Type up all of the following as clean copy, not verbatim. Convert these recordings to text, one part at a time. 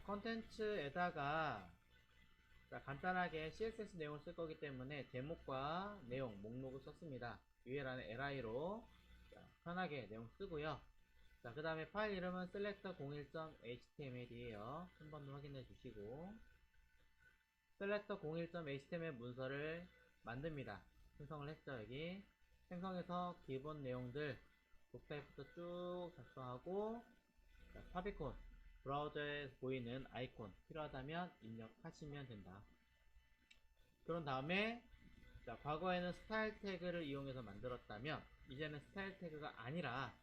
컨텐츠에다가 간단하게 CSS 내용을 쓸 거기 때문에 제목과 내용, 목록을 썼습니다. 위에라는 li로 편하게 내용 쓰고요. 그 다음에 파일 이름은 selector01.html이에요. 한 번 더 확인해 주시고 selector01.html 문서를 만듭니다. 생성을 했죠. 여기 생성해서 기본 내용들 독타입부터 쭉 작성하고 파비콘 브라우저에 보이는 아이콘 필요하다면 입력하시면 된다. 그런 다음에 과거에는 스타일 태그를 이용해서 만들었다면 이제는 스타일 태그가 아니라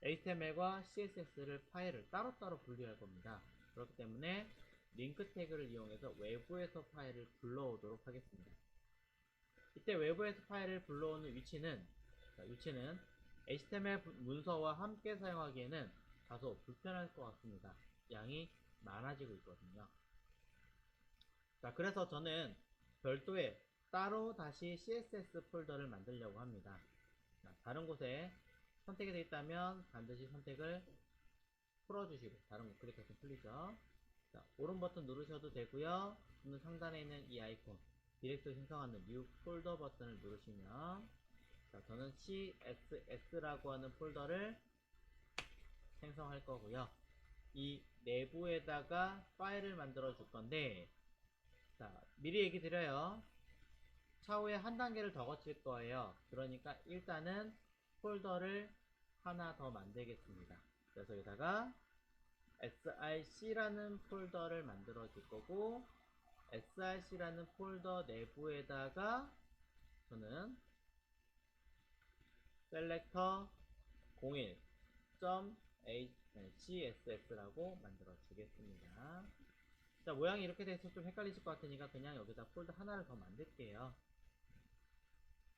HTML과 CSS를 파일을 따로따로 분리할 겁니다. 그렇기 때문에 링크 태그를 이용해서 외부에서 파일을 불러오도록 하겠습니다. 이때 외부에서 파일을 불러오는 위치는 HTML 문서와 함께 사용하기에는 다소 불편할 것 같습니다. 양이 많아지고 있거든요. 그래서 저는 별도의 따로 다시 CSS 폴더를 만들려고 합니다. 다른 곳에 선택이 되어 있다면 반드시 선택을 풀어주시고 다른 곳 클릭하시면 풀리죠. 오른 버튼 누르셔도 되고요. 상단에 있는 이 아이콘 디렉토리 생성하는 뉴 폴더 버튼을 누르시면 저는 CSS라고 하는 폴더를 생성할 거고요. 이 내부에다가 파일을 만들어 줄 건데 미리 얘기 드려요. 차후에 한 단계를 더 거칠 거예요. 그러니까 일단은 폴더를 하나 더 만들겠습니다. 그래서 여기다가 src라는 폴더를 만들어 줄 거고 src라는 폴더 내부에다가 저는 selector 01.css라고 만들어 주겠습니다. 모양이 이렇게 돼서 좀 헷갈리실 것 같으니까 그냥 여기다 폴더 하나를 더 만들게요.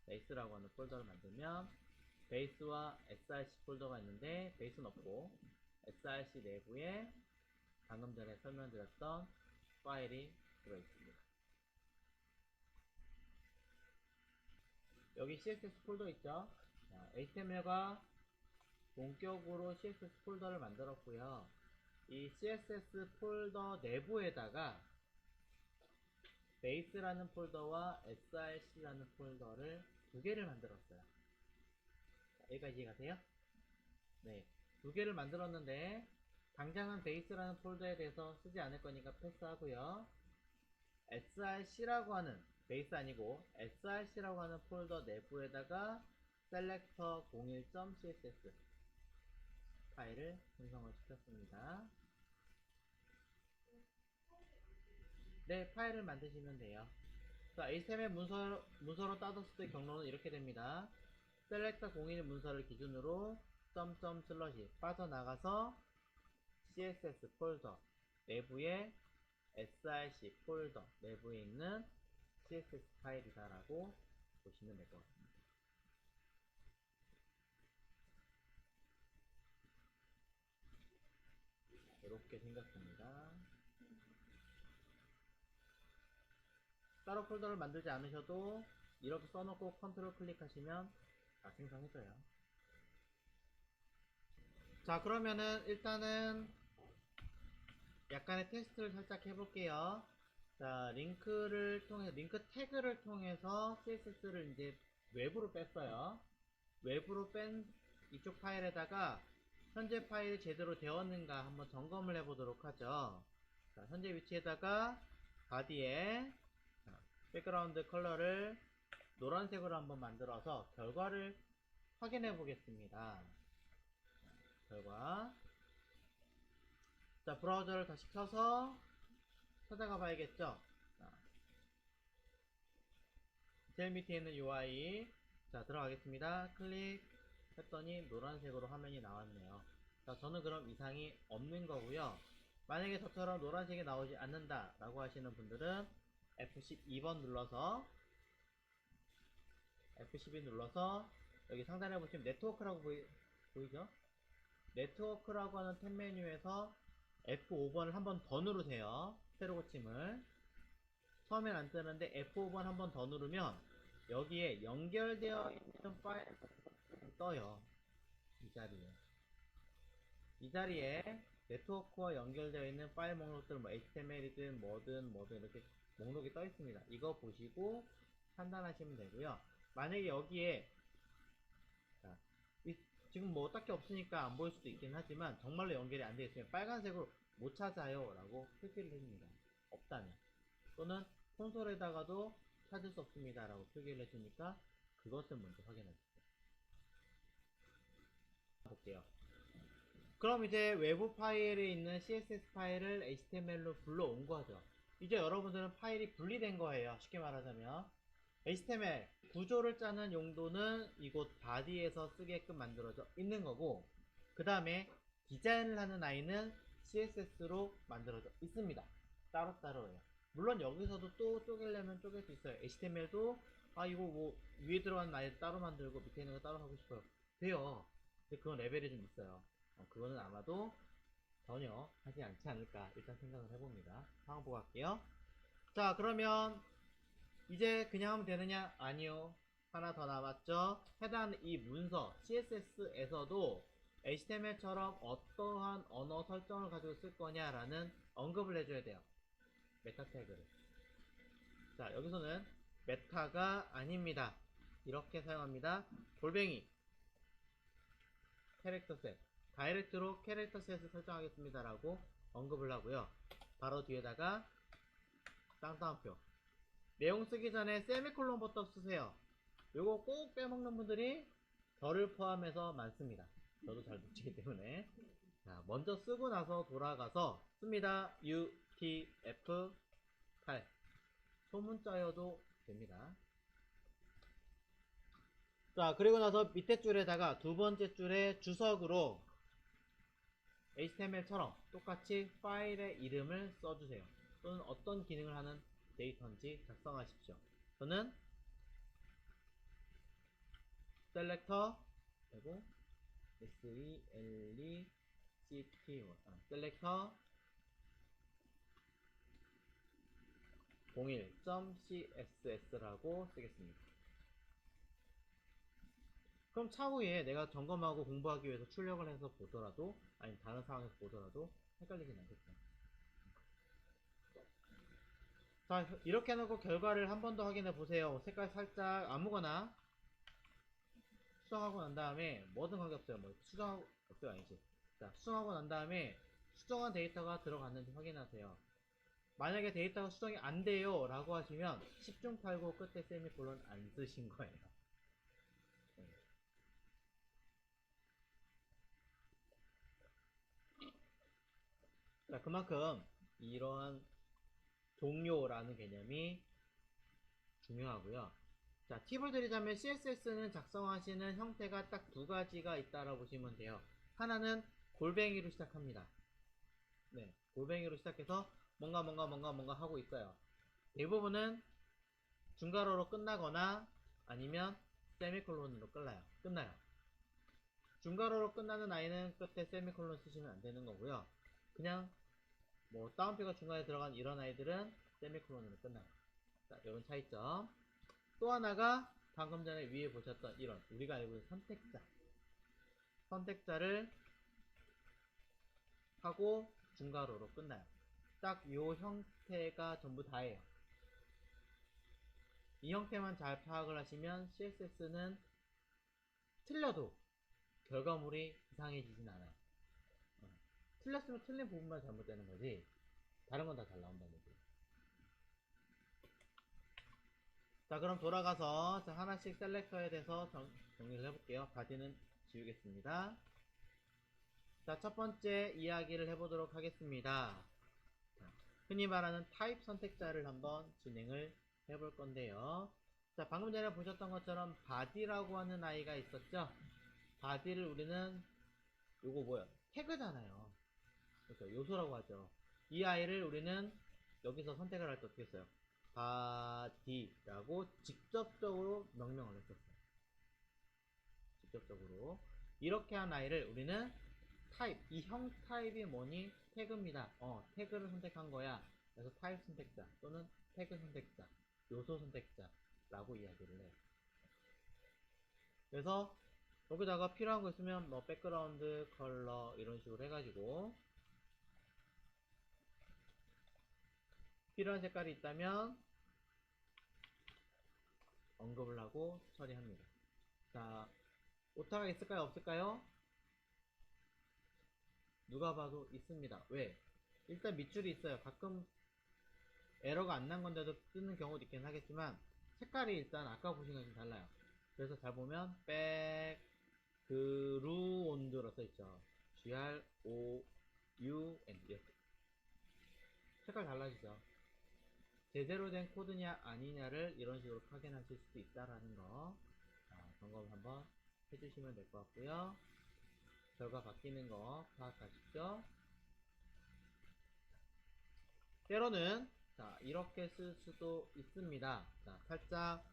베이스라고 하는 폴더를 만들면 베이스와 src 폴더가 있는데 베이스는 없고 src 내부에 방금 전에 설명드렸던 파일이 들어있습니다. 여기 css 폴더 있죠? HTML과 본격으로 css 폴더를 만들었고요. 이 css 폴더 내부에다가 베이스라는 폴더와 src라는 폴더를 두 개를 만들었어요. 여기까지 이해가세요? 네, 두 개를 만들었는데 당장은 베이스라는 폴더에 대해서 쓰지 않을 거니까 패스하고요. src라고 하는 베이스 아니고 src라고 하는 폴더 내부에다가 selector 01.css 파일을 생성을 시켰습니다. 네, 파일을 만드시면 돼요. HTML 문서로 따졌을 때 경로는 이렇게 됩니다. selector 01 문서를 기준으로 점점 슬러시 빠져나가서 css 폴더 내부에 src 폴더 내부에 있는 css 파일이다 라고 보시면 될 것 같습니다. 이렇게 생겼습니다. 따로 폴더를 만들지 않으셔도 이렇게 써놓고 컨트롤 클릭하시면 다 생성해져요. 자, 그러면은 일단은 약간의 테스트를 살짝 해볼게요. 자, 링크 태그를 통해서 CSS를 이제 외부로 뺐어요. 외부로 뺀 이쪽 파일에다가 현재 파일이 제대로 되었는가 한번 점검을 해보도록 하죠. 자, 현재 위치에다가 바디에 백그라운드 컬러를 노란색으로 한번 만들어서 결과를 확인해 보겠습니다. 결과. 자, 브라우저를 다시 켜서 찾아가 봐야겠죠. 제일 밑에 있는 UI. 자, 들어가겠습니다. 클릭 했더니 노란색으로 화면이 나왔네요. 자, 저는 그럼 이상이 없는 거고요. 만약에 저처럼 노란색이 나오지 않는다 라고 하시는 분들은 F12번 눌러서 F12 눌러서 여기 상단에 보시면 네트워크라고 보이죠? 네트워크라고 하는 탭 메뉴에서 F5번을 한 번 더 누르세요. 새로 고침을. 처음엔 안 뜨는데 F5번 한 번 더 누르면 여기에 연결되어 있는 파일 떠요. 이 자리에 네트워크와 연결되어 있는 파일 목록들, 뭐 HTML이든 뭐든 이렇게 목록이 떠 있습니다. 이거 보시고 판단하시면 되고요. 만약에 여기에 자, 지금 뭐 딱히 없으니까 안 보일 수도 있긴 하지만 정말로 연결이 안 되어 있으면 빨간색으로 못 찾아요 라고 표기를 해줍니다. 없다면. 또는 콘솔에다가도 찾을 수 없습니다 라고 표기를 해주니까 그것을 먼저 확인해 주세요. 볼게요. 그럼 이제 외부 파일에 있는 CSS 파일을 HTML로 불러온 거죠. 이제 여러분들은 파일이 분리된 거예요. 쉽게 말하자면 HTML 구조를 짜는 용도는 이곳 바디에서 쓰게끔 만들어져 있는 거고, 그 다음에 디자인을 하는 아이는 CSS로 만들어져 있습니다. 따로따로예요. 물론 여기서도 또 쪼개려면 쪼갤 수 있어요. HTML도 이거 뭐 위에 들어가는 아이 따로 만들고 밑에 있는 거 따로 하고 싶어요. 돼요. 근데 그건 레벨이 좀 있어요. 그거는 아마도 전혀 하지 않지 않을까 일단 생각을 해봅니다. 상황 보고 갈게요. 자, 그러면 이제 그냥 하면 되느냐? 아니요. 하나 더 남았죠. 해당 이 문서 CSS에서도 HTML처럼 어떠한 언어 설정을 가지고 쓸 거냐라는 언급을 해줘야 돼요. 메타 태그를. 자, 여기서는 메타가 아닙니다. 이렇게 사용합니다. 골뱅이 캐릭터셋, 다이렉트로 캐릭터셋을 설정하겠습니다 라고 언급을 하고요. 바로 뒤에다가 쌍따옴표. 내용 쓰기 전에 세미콜론부터 쓰세요. 요거 꼭 빼먹는 분들이 저를 포함해서 많습니다. 저도 잘 못치기 때문에. 자, 먼저 쓰고 나서 돌아가서 씁니다. UTF-8 소문자여도 됩니다. 자, 그리고 나서 밑에 줄에다가 두 번째 줄에 주석으로 HTML처럼 똑같이 파일의 이름을 써주세요. 또는 어떤 기능을 하는 데이터인지 작성하십시오. 저는 셀렉터 그리고 SELECT 셀렉터 01.css라고 쓰겠습니다. 그럼 차후에 내가 점검하고 공부하기 위해서 출력을 해서 보더라도, 아니 다른 상황에서 보더라도 헷갈리진 않겠죠. 자, 이렇게 해놓고 결과를 한 번 더 확인해 보세요. 색깔 살짝 아무거나 수정하고 난 다음에 뭐든 관계없어요. 뭐 수정하고 없어요 아니지. 자, 수정하고 난 다음에 수정한 데이터가 들어갔는지 확인하세요. 만약에 데이터가 수정이 안 돼요 라고 하시면 10중 8구 끝에 세미콜론 안 쓰신 거예요. 네. 자, 그만큼 이러한 종료라는 개념이 중요하고요. 자, 팁을 드리자면 CSS는 작성하시는 형태가 딱 두 가지가 있다라고 보시면 돼요. 하나는 골뱅이로 시작합니다. 네, 골뱅이로 시작해서 뭔가 하고 있어요. 대부분은 중괄호로 끝나거나 아니면 세미콜론으로 끝나요. 중괄호로 끝나는 아이는 끝에 세미콜론 쓰시면 안 되는 거고요. 그냥 뭐 따옴표가 중간에 들어간 이런 아이들은 세미콜론으로 끝나요. 자, 이런 차이점. 또 하나가 방금 전에 위에 보셨던 이런 우리가 알고 있는 선택자를 하고 중괄호로 끝나요. 딱 요 형태가 전부 다예요. 이 형태만 잘 파악을 하시면 CSS는 틀려도 결과물이 이상해지진 않아요. 틀렸으면 틀린 부분만 잘못되는 거지 다른 건 다 잘 나온다는 거지. 자, 그럼 돌아가서 하나씩 셀렉터에 대해서 정리를 해볼게요. 바디는 지우겠습니다. 자, 첫 번째 이야기를 해보도록 하겠습니다. 자, 흔히 말하는 타입 선택자를 한번 진행을 해볼 건데요. 자, 방금 전에 보셨던 것처럼 바디라고 하는 아이가 있었죠. 바디를 우리는 요거 뭐야 태그잖아요. 그렇죠. 요소라고 하죠. 이 아이를 우리는 여기서 선택을 할 때 어떻게 써요? 바디라고 직접적으로 명령을 했었어요. 직접적으로 이렇게 한 아이를 우리는 타입, 이 형 타입이 뭐니? 태그입니다. 태그를 선택한 거야. 그래서 타입 선택자 또는 태그 선택자, 요소 선택자라고 이야기를 해요. 그래서 여기다가 필요한 거 있으면 뭐 백그라운드, 컬러 이런 식으로 해가지고 필요한 색깔이 있다면 언급을 하고 처리합니다. 자, 오타가 있을까요? 없을까요? 누가 봐도 있습니다. 왜? 일단 밑줄이 있어요. 가끔 에러가 안 난 건데도 뜨는 경우도 있긴 하겠지만 색깔이 일단 아까 보신 거랑 좀 달라요. 그래서 잘 보면 백그루온드로 써있죠. GROUND 이렇게 색깔 달라지죠. 제대로 된 코드냐 아니냐를 이런 식으로 확인하실 수도 있다라는 거 점검 한번 해주시면 될 것 같고요. 결과 바뀌는 거 파악하시죠. 때로는 자 이렇게 쓸 수도 있습니다. 자 살짝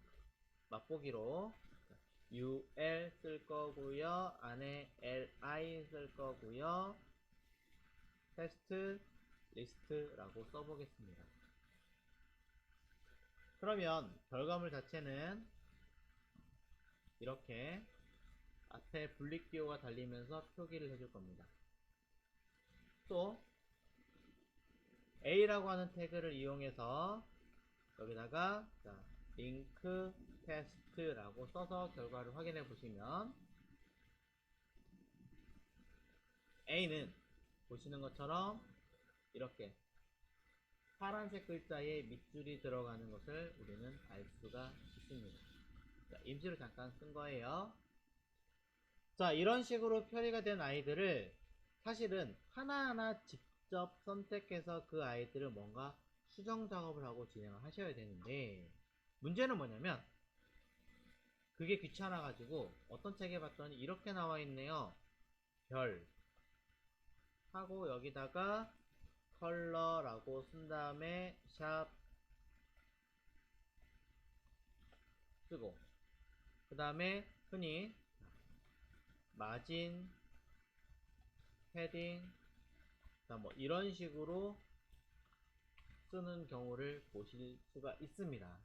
맛보기로 UL 쓸 거고요. 안에 LI 쓸 거고요. 테스트 리스트라고 써보겠습니다. 그러면 결과물 자체는 이렇게 앞에 분리기호가 달리면서 표기를 해줄 겁니다. 또 A라고 하는 태그를 이용해서 여기다가 자, 링크 테스트라고 써서 결과를 확인해 보시면 A는 보시는 것처럼 이렇게 파란색 글자에 밑줄이 들어가는 것을 우리는 알 수가 있습니다. 자, 임시로 잠깐 쓴 거예요. 자, 이런 식으로 처리가 된 아이들을 사실은 하나하나 직접 선택해서 그 아이들을 뭔가 수정 작업을 하고 진행을 하셔야 되는데 문제는 뭐냐면 그게 귀찮아 가지고 어떤 책에 봤더니 이렇게 나와 있네요. 별 하고 여기다가 컬러라고 쓴 다음에 샵 쓰고 그 다음에 흔히 마진 패딩 뭐 이런 식으로 쓰는 경우를 보실 수가 있습니다.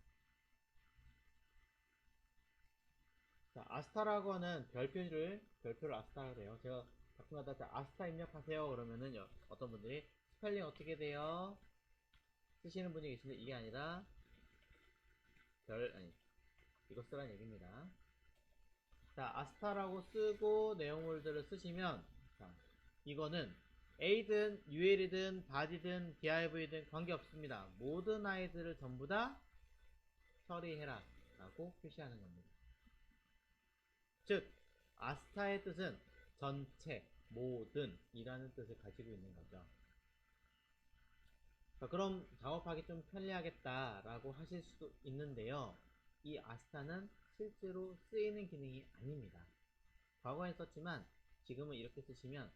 자, 아스타라고 하는 별표를 아스타라고 해요. 제가 가끔가다 아스타 입력하세요 그러면은 어떤 분들이 스펠링 어떻게 돼요? 쓰시는 분이 계신데 이게 아니라 아니 이거 쓰라는 얘기입니다. 자, 아스타라고 쓰고 내용물들을 쓰시면 자, 이거는 A든 UL이든 바디든 DIV든 관계없습니다. 모든 아이들을 전부 다 처리해라 라고 표시하는 겁니다. 즉 아스타의 뜻은 전체, 모든 이라는 뜻을 가지고 있는 거죠. 자, 그럼 작업하기 좀 편리하겠다 라고 하실 수도 있는데요. 이 아스타는 실제로 쓰이는 기능이 아닙니다. 과거엔 썼지만 지금은 이렇게 쓰시면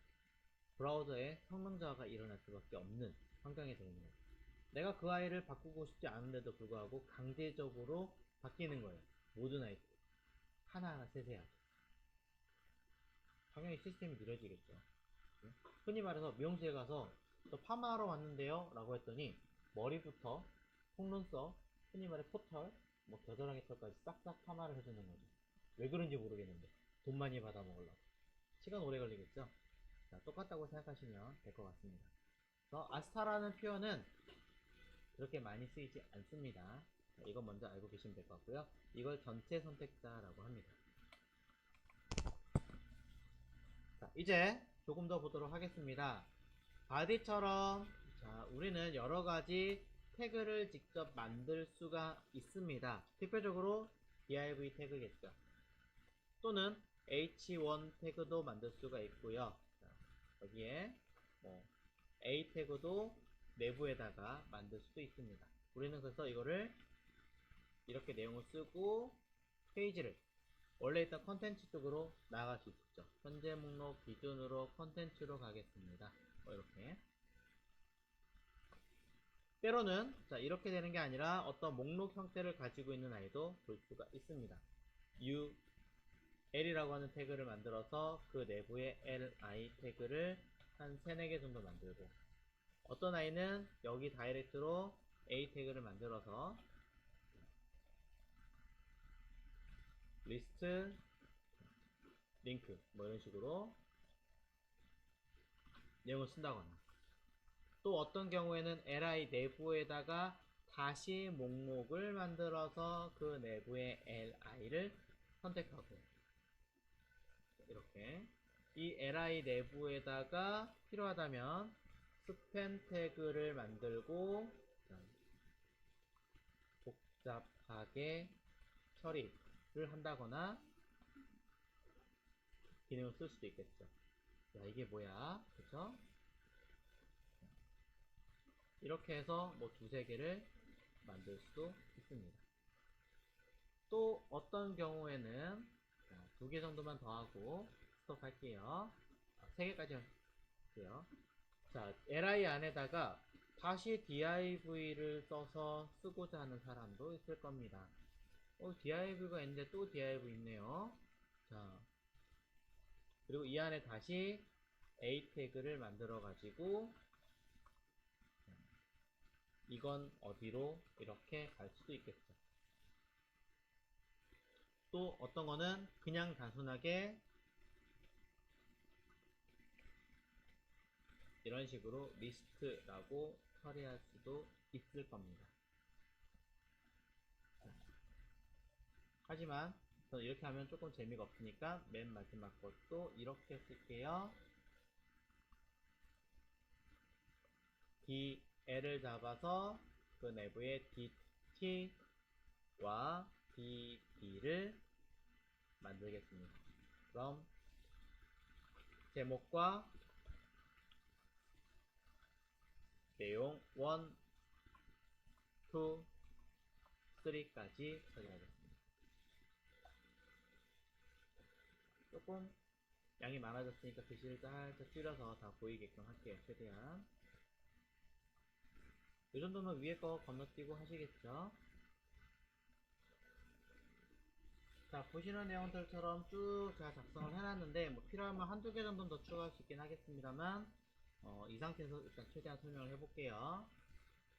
브라우저에 성능 저하가 일어날 수밖에 없는 환경이 되는 거예요. 내가 그 아이를 바꾸고 싶지 않은데도 불구하고 강제적으로 바뀌는 거예요. 모든 아이들 하나하나 세세하게. 당연히 시스템이 느려지겠죠. 흔히 말해서 미용실에 가서 저 파마하러 왔는데요 라고 했더니 머리부터 속눈썹, 흔히 말해 포털, 뭐 겨드랑이 털까지 싹싹 파마를 해주는 거죠. 왜 그런지 모르겠는데 돈 많이 받아 먹으려고. 시간 오래 걸리겠죠. 자, 똑같다고 생각하시면 될 것 같습니다. 그래서 아스타라는 표현은 그렇게 많이 쓰이지 않습니다. 자, 이건 먼저 알고 계시면 될 것 같고요. 이걸 전체 선택자라고 합니다. 자, 이제 조금 더 보도록 하겠습니다. 바디처럼 자, 우리는 여러가지 태그를 직접 만들 수가 있습니다. 대표적으로 div 태그겠죠. 또는 h1 태그도 만들 수가 있고요. 자, 여기에 뭐 a 태그도 내부에다가 만들 수도 있습니다. 우리는 그래서 이거를 이렇게 내용을 쓰고 페이지를 원래 있던 컨텐츠 쪽으로 나갈 수 있죠. 현재 목록 기준으로 컨텐츠로 가겠습니다. 이렇게 때로는 자 이렇게 되는 게 아니라 어떤 목록 형태를 가지고 있는 아이도 볼 수가 있습니다. ul이라고 하는 태그를 만들어서 그 내부에 li 태그를 한 3, 4개 정도 만들고 어떤 아이는 여기 다이렉트로 a 태그를 만들어서 리스트 링크 뭐 이런 식으로 내용을 쓴다거나 또 어떤 경우에는 li 내부에다가 다시 목록을 만들어서 그 내부의 li를 선택하고, 이렇게 이 li 내부에다가 필요하다면 스팸 태그를 만들고 복잡하게 처리를 한다거나 기능을 쓸 수도 있겠죠. 야, 이게 뭐야? 그쵸? 이렇게 해서 뭐 두세 개를 만들 수 있습니다. 또 어떤 경우에는 두 개 정도만 더 하고 스톱 할게요. 세 개까지 할게요. 자, li 안에다가 다시 div를 써서 쓰고자 하는 사람도 있을 겁니다. div가 있는데 또 div 있네요. 자, 그리고 이 안에 다시 a 태그를 만들어 가지고 이건 어디로 이렇게 갈 수도 있겠죠. 또 어떤 거는 그냥 단순하게 이런 식으로 리스트라고 처리할 수도 있을 겁니다. 하지만 저는 이렇게 하면 조금 재미가 없으니까 맨 마지막 것도 이렇게 쓸게요. dl을 잡아서 그 내부에 dt와 dd를 만들겠습니다. 그럼 제목과 내용 1, 2, 3까지 처리하겠습니다. 조금 양이 많아졌으니까 글씨를 살짝 줄여서 다 보이게끔 할게요. 최대한. 이 정도면 위에 거 건너뛰고 하시겠죠? 자, 보시는 내용들처럼 쭉 제가 작성을 해놨는데 뭐 필요하면 한두 개 정도는 더 추가할 수 있긴 하겠습니다만 이 상태에서 일단 최대한 설명을 해볼게요.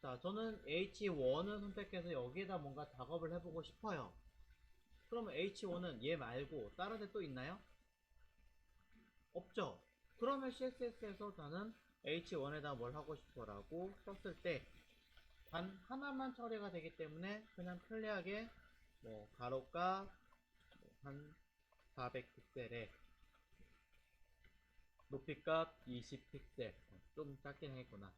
자, 저는 H1을 선택해서 여기에다 뭔가 작업을 해보고 싶어요. 그러면 H1은 얘 말고 다른 데 또 있나요? 없죠? 그러면 CSS에서 저는 H1에다 뭘 하고 싶어라고 썼을 때 단 하나만 처리가 되기 때문에 그냥 편리하게 뭐 가로값 한 400픽셀에 높이값 20픽셀 좀 작긴 하겠구나.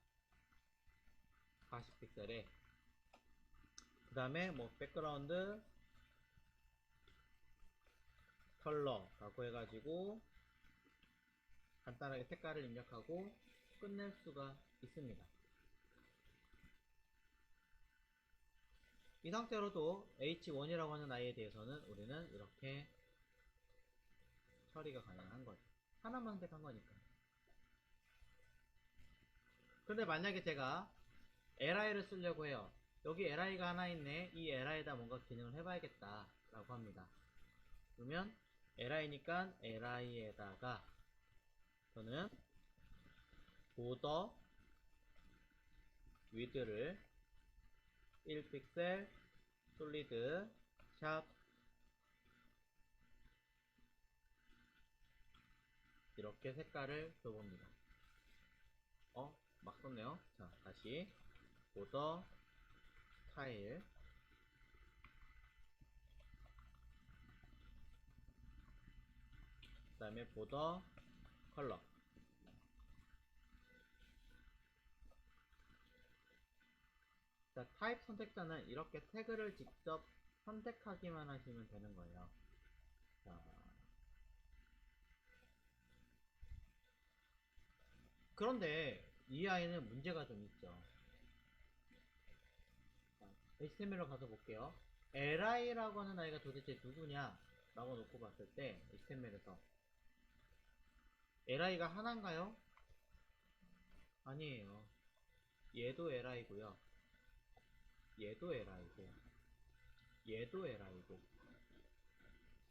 40픽셀에 그 다음에 뭐 백그라운드 컬러라고 해가지고 간단하게 색깔을 입력하고 끝낼 수가 있습니다. 이 상태로도 H1이라고 하는 아이에 대해서는 우리는 이렇게 처리가 가능한 거죠. 하나만 선택한 거니까. 근데 만약에 제가 li를 쓰려고 해요. 여기 li가 하나 있네. 이 li에다 뭔가 기능을 해봐야겠다 라고 합니다. 그러면 li니까 li에다가 저는 보더 위드를 1픽셀 솔리드 샵 이렇게 색깔을 줘봅니다. 막 썼네요. 자, 다시 보더 스타일 그 다음에 보더 컬러 자, 타입 선택자는 이렇게 태그를 직접 선택하기만 하시면 되는 거예요. 자, 그런데 이 아이는 문제가 좀 있죠. 자, HTML로 가서 볼게요. li라고 하는 아이가 도대체 누구냐 라고 놓고 봤을 때 HTML에서 li가 하나인가요? 아니에요. 얘도 li고요. 얘도 li고 얘도 li고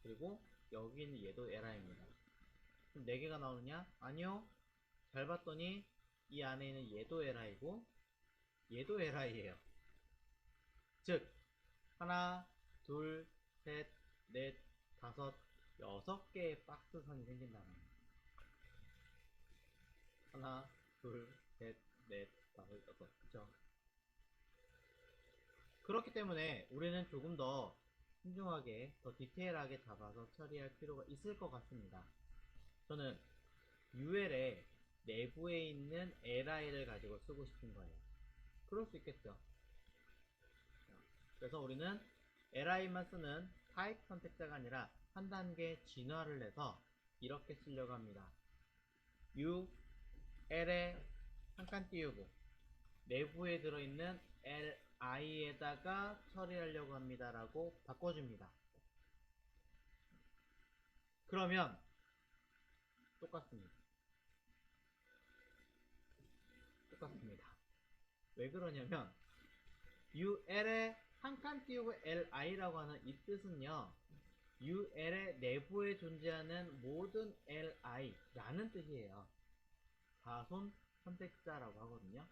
그리고 여기 있는 얘도 li입니다. 그럼 4개가 나오느냐? 아니요. 잘 봤더니 이 안에 있는 얘도 li고 얘도 li예요. 즉 하나, 둘, 셋, 넷, 다섯, 6개의 박스선이 생긴다는 거예요. 하나, 둘, 셋, 넷, 그렇기 때문에 우리는 조금 더 신중하게, 더 디테일하게 잡아서 처리할 필요가 있을 것 같습니다. 저는 UL의 내부에 있는 li를 가지고 쓰고 싶은 거예요. 그럴 수 있겠죠. 그래서 우리는 li만 쓰는 타입 선택자가 아니라 한 단계 진화를 해서 이렇게 쓰려고 합니다. ul에 한 칸 띄우고 내부에 들어있는 li에다가 처리하려고 합니다 라고 바꿔줍니다. 그러면 똑같습니다. 왜 그러냐면 ul에 한 칸 띄우고 li라고 하는 이 뜻은요, ul의 내부에 존재하는 모든 li라는 뜻이에요. 자손 선택자라고 하거든요.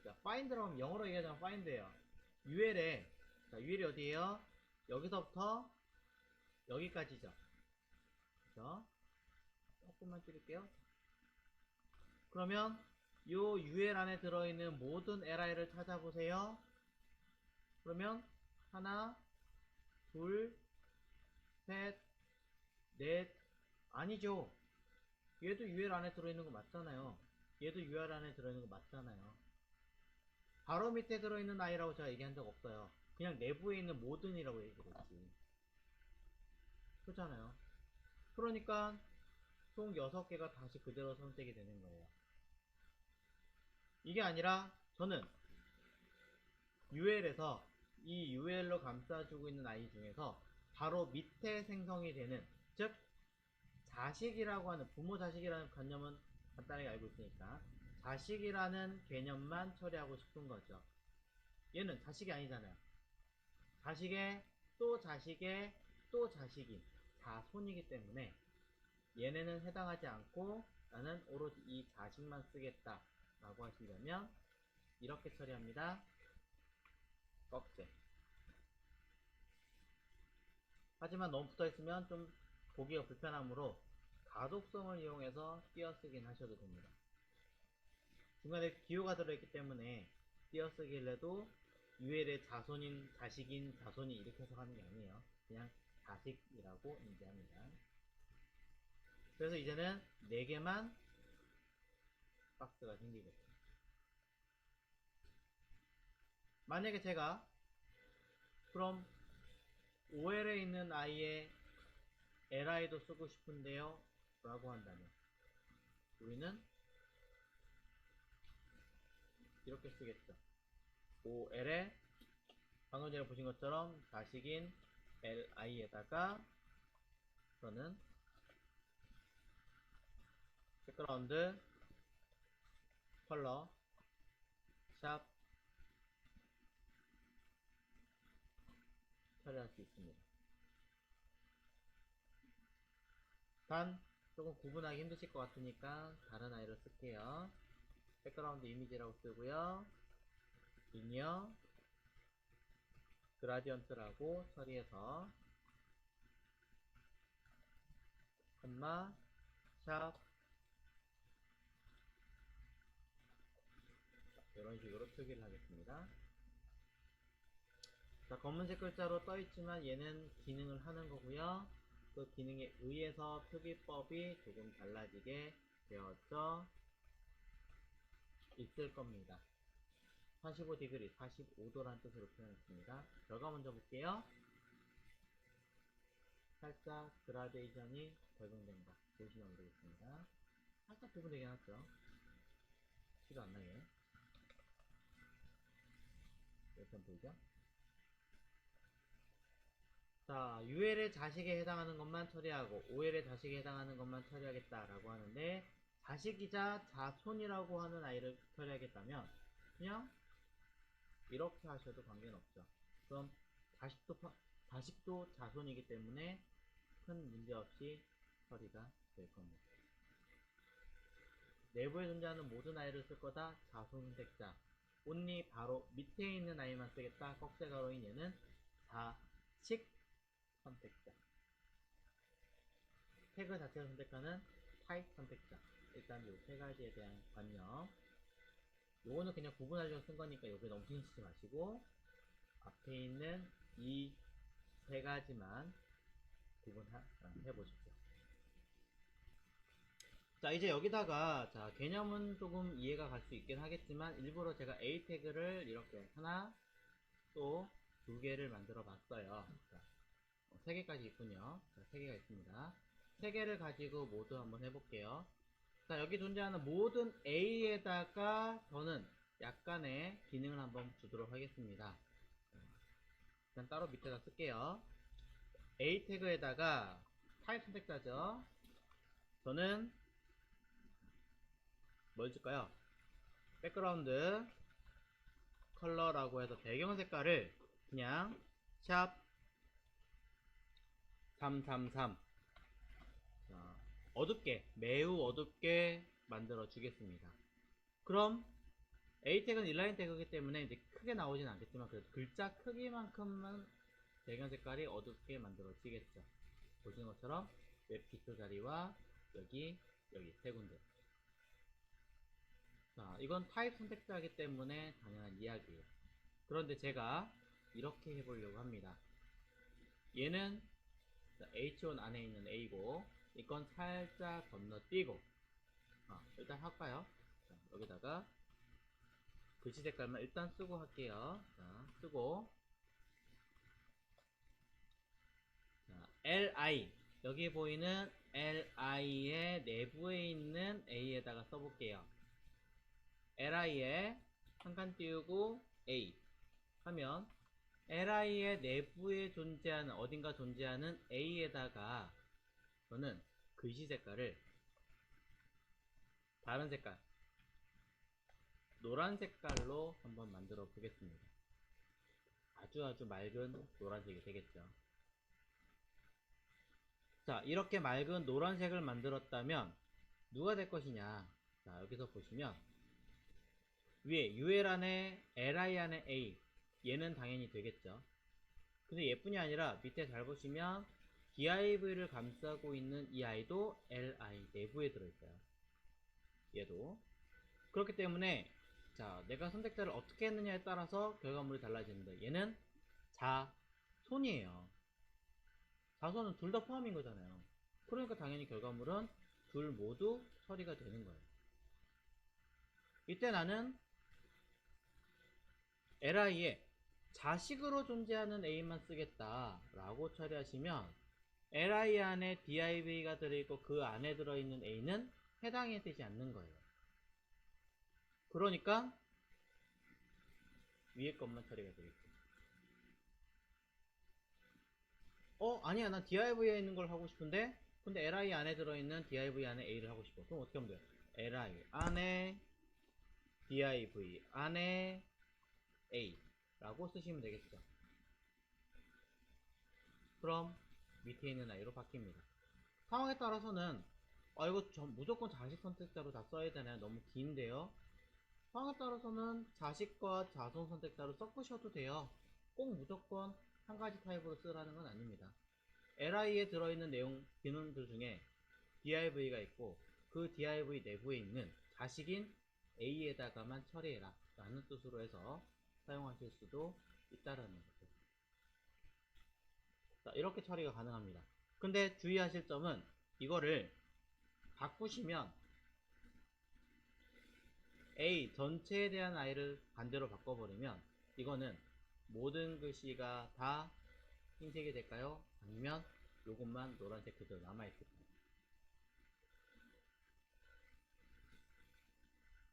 자, find라고 하면 영어로 얘기하자면 find예요. ul에, 자, ul이 어디에요? 여기서부터 여기까지죠. 그죠? 조금만 줄일게요. 그러면 요 ul 안에 들어있는 모든 li를 찾아보세요. 그러면 하나, 둘, 셋, 넷, 아니죠. 얘도 ul 안에 들어있는 거 맞잖아요. 얘도 ul 안에 들어있는 거 맞잖아요. 바로 밑에 들어있는 i라고 제가 얘기한 적 없어요. 그냥 내부에 있는 모든이라고 얘기를 했지. 그렇잖아요. 그러니까 총 6개가 다시 그대로 선택이 되는 거예요. 이게 아니라 저는 ul에서 이 ul로 감싸주고 있는 i 중에서 바로 밑에 생성이 되는, 즉 자식이라고 하는, 부모 자식이라는 관념은 간단하게 알고 있으니까 자식이라는 개념만 처리하고 싶은 거죠. 얘는 자식이 아니잖아요. 자식의 또 자식의 또 자식인 자손이기 때문에 얘네는 해당하지 않고 나는 오로지 이 자식만 쓰겠다 라고 하시려면 이렇게 처리합니다. 꺽쇠. 하지만 너무 붙어있으면 좀 보기가 불편하므로 가독성을 이용해서 띄어쓰긴 하셔도 됩니다. 중간에 기호가 들어있기 때문에 띄어쓰기를 해도 ul의 자손인 자식인 자손이 이렇게 해석하는 게 아니에요. 그냥 자식이라고 인지합니다. 그래서 이제는 4개만 박스가 생기겠죠. 만약에 제가 그럼 ol에 있는 i에 li도 쓰고 싶은데요 라고 한다면 우리는 이렇게 쓰겠죠. ol에 방금 전에 보신 것처럼 자식인 li에다가 저는 백그라운드 컬러 샵 처리할 수 있습니다. 단 조금 구분하기 힘드실 것 같으니까 다른 아이로 쓸게요. 백그라운드 이미지라고 쓰고요. 리니어 그라디언트라고 처리해서 콤마 샵 이런 식으로 표기를 하겠습니다. 자, 검은색 글자로 떠있지만 얘는 기능을 하는 거고요. 그 기능에 의해서 표기법이 조금 달라지게 되어져 있을 겁니다. 45°, 45도라는 뜻으로 표현했습니다. 결과 먼저 볼게요. 살짝 그라데이션이 적용된 거 보시면 되겠습니다. 살짝 구분되긴 하죠. 티가 안 나게. 이렇게 보이죠? 자, ul의 자식에 해당하는 것만 처리하고 ol의 자식에 해당하는 것만 처리하겠다라고 하는데, 자식이자 자손이라고 하는 아이를 처리하겠다면 그냥 이렇게 하셔도 관계는 없죠. 그럼 자식도 자손이기 때문에 큰 문제 없이 처리가 될 겁니다. 내부에 존재하는 모든 아이를 쓸 거다. 자손 선택자. only 바로 밑에 있는 아이만 쓰겠다. 꺽쇠가로인 얘는 자식 선택자. 태그 자체를 선택하는 타입 선택자. 일단 이 세 가지에 대한 관념. 요거는 그냥 구분하려고 쓴 거니까 여기에 너무 신경 쓰지 마시고, 앞에 있는 이 세 가지만 구분해 보십시오. 자, 이제 여기다가 자, 개념은 조금 이해가 갈 수 있긴 하겠지만 일부러 제가 A 태그를 이렇게 하나 또 두 개를 만들어 봤어요. 자, 세 개까지 있군요. 자, 세 개가 있습니다. 세 개를 가지고 모두 한번 해볼게요. 자, 여기 존재하는 모든 A에다가 저는 약간의 기능을 한번 주도록 하겠습니다. 일단 따로 밑에다 쓸게요. A 태그에다가 타입 선택자죠. 저는 뭘 줄까요? 백그라운드 컬러라고 해서 배경 색깔을 그냥 샵 333 어둡게, 매우 어둡게 만들어 주겠습니다. 그럼 A 태그는 인라인 태그이기 때문에 이제 크게 나오진 않겠지만 그래도 글자 크기만큼만 배경 색깔이 어둡게 만들어지겠죠. 보시는 것처럼 웹피트 자리와 여기 세 군데. 자, 이건 타입 선택자이기 때문에 당연한 이야기예요. 그런데 제가 이렇게 해보려고 합니다. 얘는 H1 안에 있는 A고 이건 살짝 건너뛰고 일단 할까요? 자, 여기다가 글씨 색깔만 일단 쓰고 할게요. 자, 쓰고 자, li 여기 보이는 li의 내부에 있는 a에다가 써볼게요. li에 한 칸 띄우고 a 하면 li의 내부에 존재하는 어딘가 존재하는 a에다가 저는 글씨 색깔을 다른 색깔 노란 색깔로 한번 만들어 보겠습니다. 아주 맑은 노란색이 되겠죠. 자, 이렇게 맑은 노란색을 만들었다면 누가 될 것이냐. 자, 여기서 보시면 위에 UL 안에 LI 안에 A 얘는 당연히 되겠죠. 근데 얘뿐이 아니라 밑에 잘 보시면 DIV를 감싸고 있는 이 아이도 LI 내부에 들어있어요. 얘도 그렇기 때문에 자, 내가 선택자를 어떻게 했느냐에 따라서 결과물이 달라지는데 얘는 자손이에요. 자손은 둘 다 포함인 거잖아요. 그러니까 당연히 결과물은 둘 모두 처리가 되는 거예요. 이때 나는 li에 자식으로 존재하는 a만 쓰겠다 라고 처리하시면 li 안에 div가 들어있고 그 안에 들어있는 a는 해당이 되지 않는 거예요. 그러니까 위에 것만 처리가 되겠죠. 아니야, 난 div에 있는 걸 하고 싶은데 근데 li 안에 들어있는 div 안에 a를 하고 싶어. 그럼 어떻게 하면 돼요? li 안에 div 안에 a 라고 쓰시면 되겠죠. 그럼 밑에 있는 아이로 바뀝니다. 상황에 따라서는 이거 무조건 자식 선택자로 다 써야 되나요? 너무 긴데요. 상황에 따라서는 자식과 자손 선택자로 섞으셔도 돼요. 꼭 무조건 한 가지 타입으로 쓰라는 건 아닙니다. li에 들어있는 내용 기능들 중에 div가 있고 그 div 내부에 있는 자식인 a에다가만 처리해라 라는 뜻으로 해서 사용하실 수도 있다라는 거죠. 자, 이렇게 처리가 가능합니다. 근데 주의하실 점은 이거를 바꾸시면 A 전체에 대한 i를 반대로 바꿔버리면 이거는 모든 글씨가 다 흰색이 될까요? 아니면 요것만 노란색 그대로 남아있을까요?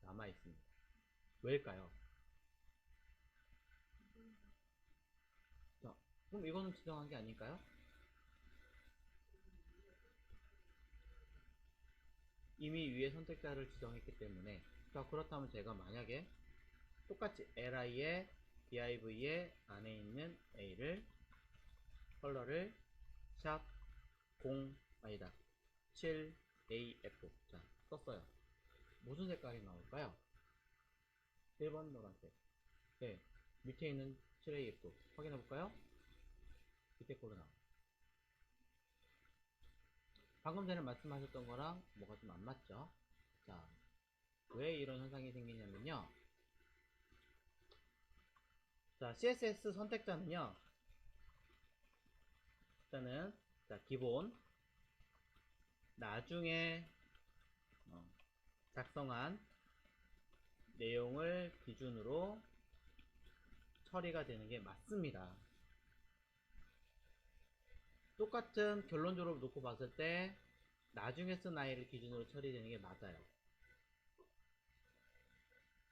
남아있습니다. 왜일까요? 자, 그럼 이거는 지정한 게 아닐까요? 이미 위에 선택자를 지정했기 때문에. 자, 그렇다면 제가 만약에 똑같이 li에 div에 안에 있는 a를 컬러를 샵 0 아니다 7af 자 썼어요. 무슨 색깔이 나올까요? 1번 노란색. 네, 밑에 있는 7af 확인해 볼까요? 밑에 거로 나와. 방금 전에 말씀하셨던 거랑 뭐가 좀 안 맞죠? 자, 왜 이런 현상이 생기냐면요. 자, CSS 선택자는요, 일단은, 자, 기본, 나중에 작성한 내용을 기준으로 처리가 되는 게 맞습니다. 똑같은 결론적으로 놓고 봤을 때 나중에 쓴 아이를 기준으로 처리되는 게 맞아요.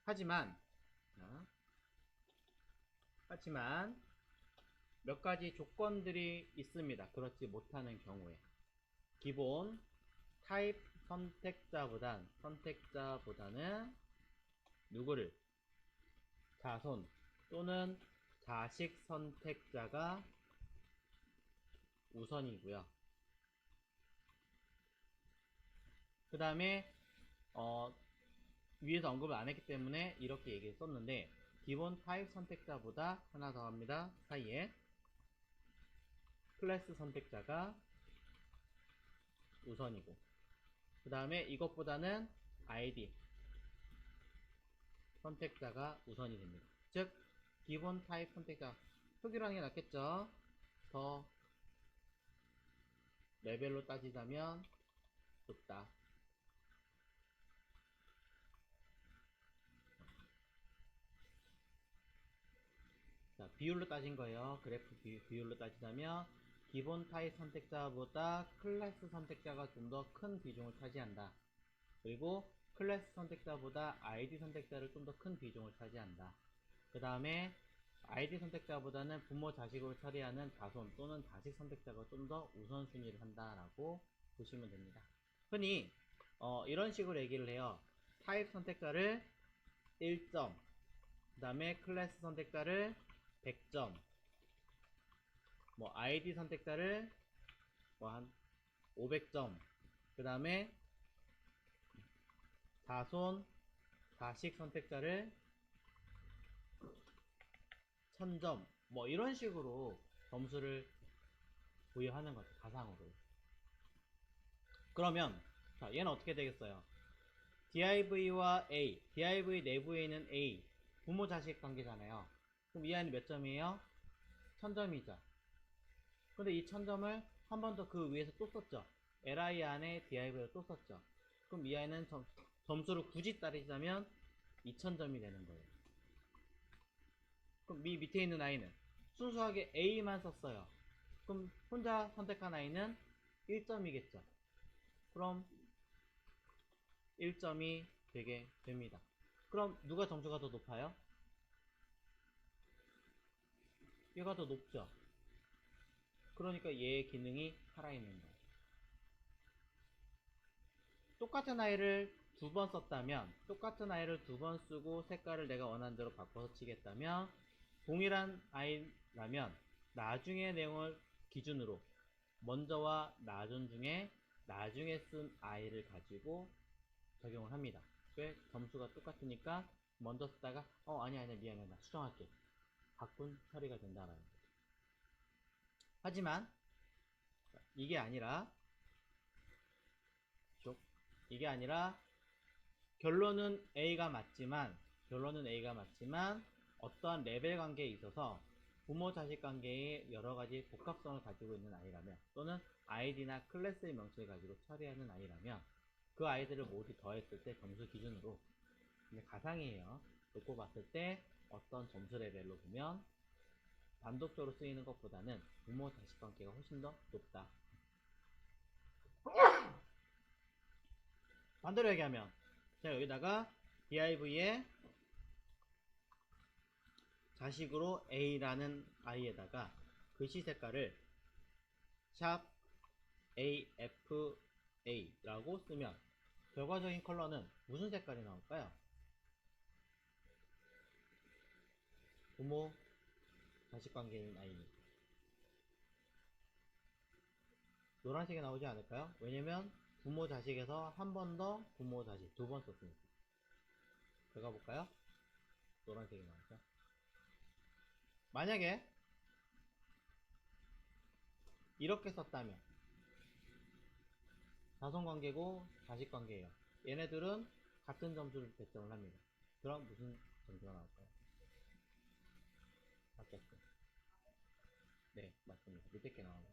하지만 몇 가지 조건들이 있습니다. 그렇지 못하는 경우에 기본 타입 선택자보다는 누구를? 자손 또는 자식 선택자가 우선이고요. 그 다음에 위에서 언급을 안 했기 때문에 이렇게 얘기했었는데, 기본 타입 선택자보다 하나 더 합니다. 사이에 클래스 선택자가 우선이고, 그 다음에 이것보다는 ID 선택자가 우선이 됩니다. 즉 기본 타입 선택자, 표기로 하는 게 낫겠죠. 더 레벨로 따지자면 좋다. 자, 비율로 따진 거예요. 그래프 비율로 따지자면 기본 타입 선택자보다 클래스 선택자가 좀 더 큰 비중을 차지한다. 그리고 클래스 선택자보다 ID 선택자를 좀 더 큰 비중을 차지한다. 그 다음에 ID 선택자보다는 부모 자식으로 처리하는 자손 또는 자식 선택자가 좀 더 우선순위를 한다라고 보시면 됩니다. 흔히 이런 식으로 얘기를 해요. 타입 선택자를 1점, 그 다음에 클래스 선택자를 100점, 뭐 ID 선택자를 뭐 한 500점, 그 다음에 자손, 자식 선택자를 1000점, 뭐 이런 식으로 점수를 부여하는 거죠. 가상으로. 그러면 자, 얘는 어떻게 되겠어요? div와 a, div 내부에 있는 a, 부모 자식 관계잖아요. 그럼 이 아이는 몇 점이에요? 1000점이죠. 근데 이 1000점을 한 번 더 그 위에서 또 썼죠. li 안에 div를 또 썼죠. 그럼 이 아이는 점수를 굳이 따지자면 2000점이 되는 거예요. 그럼 이 밑에 있는 아이는 순수하게 a만 썼어요. 그럼 혼자 선택한 아이는 1점이겠죠. 그럼 1점이 되게 됩니다. 그럼 누가 점수가 더 높아요? 얘가 더 높죠. 그러니까 얘의 기능이 살아있는 거예요. 똑같은 아이를 두 번 썼다면, 똑같은 아이를 두 번 쓰고 색깔을 내가 원하는 대로 바꿔서 치겠다면, 동일한 아이라면 나중에 내용을 기준으로 먼저와 나중 중에 나중에 쓴 아이를 가지고 적용을 합니다. 왜? 점수가 똑같으니까 먼저 쓰다가 아니야 미안해 나 수정할게, 바꾼 처리가 된다라는 거죠. 하지만 이게 아니라 결론은 A가 맞지만 어떠한 레벨 관계에 있어서 부모 자식 관계에 여러가지 복합성을 가지고 있는 아이라면, 또는 ID나 클래스의 명칭을 가지고 처리하는 아이라면 그 아이들을 모두 더했을 때 점수 기준으로, 근데 가상이에요. 놓고 봤을 때 어떤 점수 레벨로 보면 단독적으로 쓰이는 것보다는 부모 자식 관계가 훨씬 더 높다. 반대로 얘기하면 제가 여기다가 div에 자식으로 a라는 아이에다가 글씨 색깔을 샵 AFA라고 쓰면 결과적인 컬러는 무슨 색깔이 나올까요? 부모 자식 관계인 아이니까 노란색이 나오지 않을까요? 왜냐면 부모 자식에서 한 번 더 부모 자식 두 번 썼으니까. 들어가 볼까요? 노란색이 나오죠. 만약에 이렇게 썼다면 자손관계고 자식관계예요. 얘네들은 같은 점수를 배점을 합니다. 그럼 무슨 점수가 나올까요? 바뀌었어요. 네, 맞습니다. 밑에 게 나옵니다.